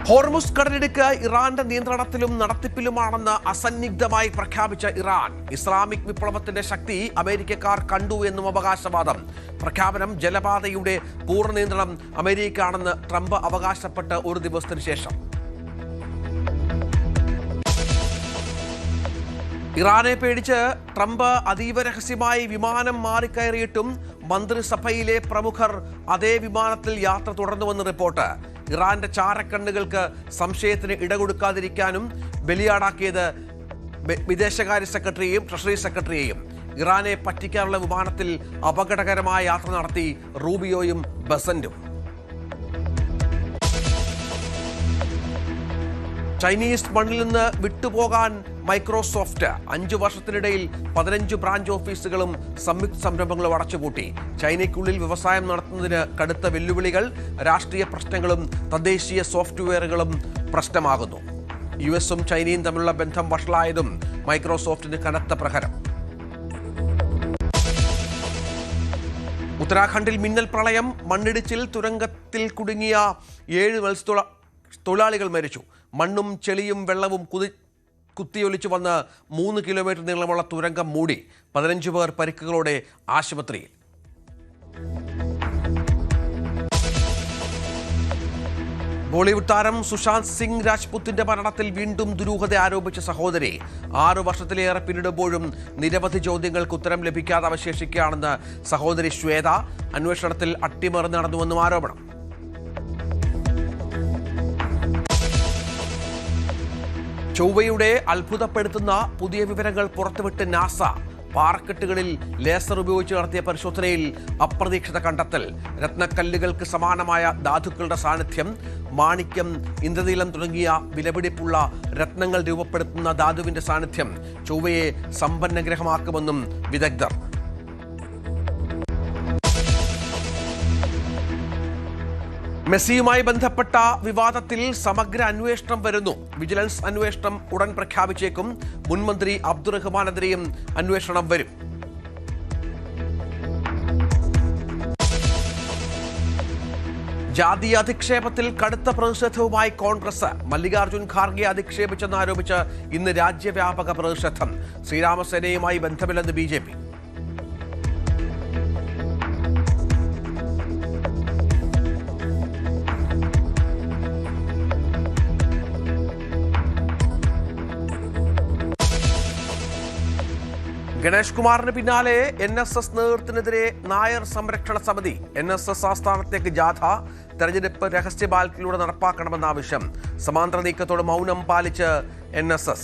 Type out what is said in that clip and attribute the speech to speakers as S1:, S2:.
S1: Hormuz കടലിടുക്ക് ഇറാന്റെ നിയന്ത്രണത്തിലും നടത്തിപ്പിലുമാണെന്ന് അസന്നിഗ്ധമായി പ്രഖ്യാപിച്ച ഇറാൻ ഇസ്ലാമിക് വിപ്ലവത്തിന്റെ ശക്തി അമേരിക്കക്കാർ കണ്ടു എന്നും അവകാശവാദം. പ്രഖ്യാപനം ജലപാതയുടെ പൂർണ്ണ നിയന്ത്രണം അമേരിക്കയാണെന്ന് ട്രംപ് അവകാശപ്പെട്ട് ഒരു ദിവസത്തിന് ശേഷം. ഇറാനെ പേടിച്ച് ട്രംപ് അതീവ രഹസ്യമായി വിമാനം മാറിക്കയറിയിട്ടും മന്ത്രിസഭയിലെ പ്രമുഖർ അതേ വിമാനത്തിൽ യാത്ര തുടർന്നുവെന്ന് റിപ്പോർട്ട്. ഇറാന്റെ ചാരക്കണ്ണുകൾക്ക് സംശയത്തിന് ഇടകൊടുക്കാതിരിക്കാനും ബലിയാടാക്കിയത് വിദേശകാര്യ സെക്രട്ടറിയെയും ട്രഷറി സെക്രട്ടറിയെയും. ഇറാനെ പറ്റിക്കാനുള്ള വിമാനത്തിൽ അപകടകരമായ യാത്ര നടത്തി റൂബിയോയും ബസന്റും. ചൈനീസ് മണ്ണിൽ നിന്ന് വിട്ടുപോകാൻ മൈക്രോസോഫ്റ്റ് 5 വർഷത്തിനിടയിൽ 15 ബ്രാഞ്ച് ഓഫീസുകളും സംയുക്ത സംരംഭങ്ങളും അടച്ചുപൂട്ടി. ചൈനയ്ക്കുള്ളിൽ വ്യവസായം നടത്തുന്നതിന് കടുത്ത വെല്ലുവിളികൾ, രാഷ്ട്രീയ പ്രശ്നങ്ങളും തദ്ദേശീയ സോഫ്റ്റ്വെയറുകളും പ്രശ്നമാകുന്നു. യുഎസും ചൈനയും തമ്മിലുള്ള ബന്ധം വഷളായതും മൈക്രോസോഫ്റ്റിന് കനത്ത പ്രഹരം. ഉത്തരാഖണ്ഡിൽ മിന്നൽ പ്രളയം, മണ്ണിടിച്ചിൽ, തുരങ്കത്തിൽ കുടുങ്ങിയ 7 മത്സ്യത്തൊഴിലാളികൾ മരിച്ചു. മണ്ണും ചെളിയും വെള്ളവും കുത്തിയൊലിച്ചു വന്ന് 3 കിലോമീറ്റർ നീളമുള്ള തുരങ്കം മൂടി. 15 പേർ പരിക്കുകളോടെ ആശുപത്രിയിൽ. ബോളിവുഡ് താരം സുശാന്ത് സിംഗ് രാജ്പുത്തിന്റെ മരണത്തിൽ വീണ്ടും ദുരൂഹത ആരോപിച്ച സഹോദരി. 6 വർഷത്തിലേറെ പിന്നിടുമ്പോഴും നിരവധി ചോദ്യങ്ങൾക്ക് ഉത്തരം ലഭിക്കാതെ അവശേഷിക്കുകയാണെന്ന് സഹോദരി ശ്വേത. അന്വേഷണത്തിൽ അട്ടിമറി നടന്നുവെന്നും ആരോപണം. ചൊവ്വയുടെ അത്ഭുതപ്പെടുത്തുന്ന പുതിയ വിവരങ്ങൾ പുറത്തുവിട്ട് നാസ. പാറക്കെട്ടുകളിൽ ലേസർ ഉപയോഗിച്ച് നടത്തിയ പരിശോധനയിൽ അപ്രതീക്ഷിത കണ്ടെത്തൽ. രത്നക്കല്ലുകൾക്ക് സമാനമായ ധാതുക്കളുടെ സാന്നിധ്യം. മാണിക്യം, ഇന്ദ്രനീലം തുടങ്ങിയ വിലപിടിപ്പുള്ള രത്നങ്ങൾ രൂപപ്പെടുത്തുന്ന ധാതുവിന്റെ സാന്നിധ്യം ചൊവ്വയെ സമ്പന്ന ഗ്രഹമാക്കുമെന്നും വിദഗ്ധർ. മെസ്സിയുമായി ബന്ധപ്പെട്ട വിവാദത്തിൽ സമഗ്ര അന്വേഷണം വരുന്നു. വിജിലൻസ് അന്വേഷണം ഉടൻ പ്രഖ്യാപിച്ചേക്കും. മുൻമന്ത്രി അബ്ദുറഹ്മാനെതിരെയും അന്വേഷണം വരും. ജാതീയ അധിക്ഷേപത്തിൽ കടുത്ത പ്രതിഷേധവുമായി കോൺഗ്രസ്. മല്ലികാർജ്ജുൻ ഖാർഗെ അധിക്ഷേപിച്ചെന്നാരോപിച്ച് ഇന്ന് രാജ്യവ്യാപക പ്രതിഷേധം. ശ്രീരാമസേനയുമായി ബന്ധമില്ലെന്ന് BJP. ഗണേഷ് കുമാറിന് പിന്നാലെ NSS നേതൃത്വത്തിനെതിരെ നായർ സംരക്ഷണ സമിതി. NSS ആസ്ഥാനത്തേക്ക് ജാഥ. തെരഞ്ഞെടുപ്പ് രഹസ്യ ബാലറ്റിലൂടെ നടപ്പാക്കണമെന്ന ആവശ്യം. സമാന്തര നീക്കത്തോട് മൗനം പാലിച്ച് NSS.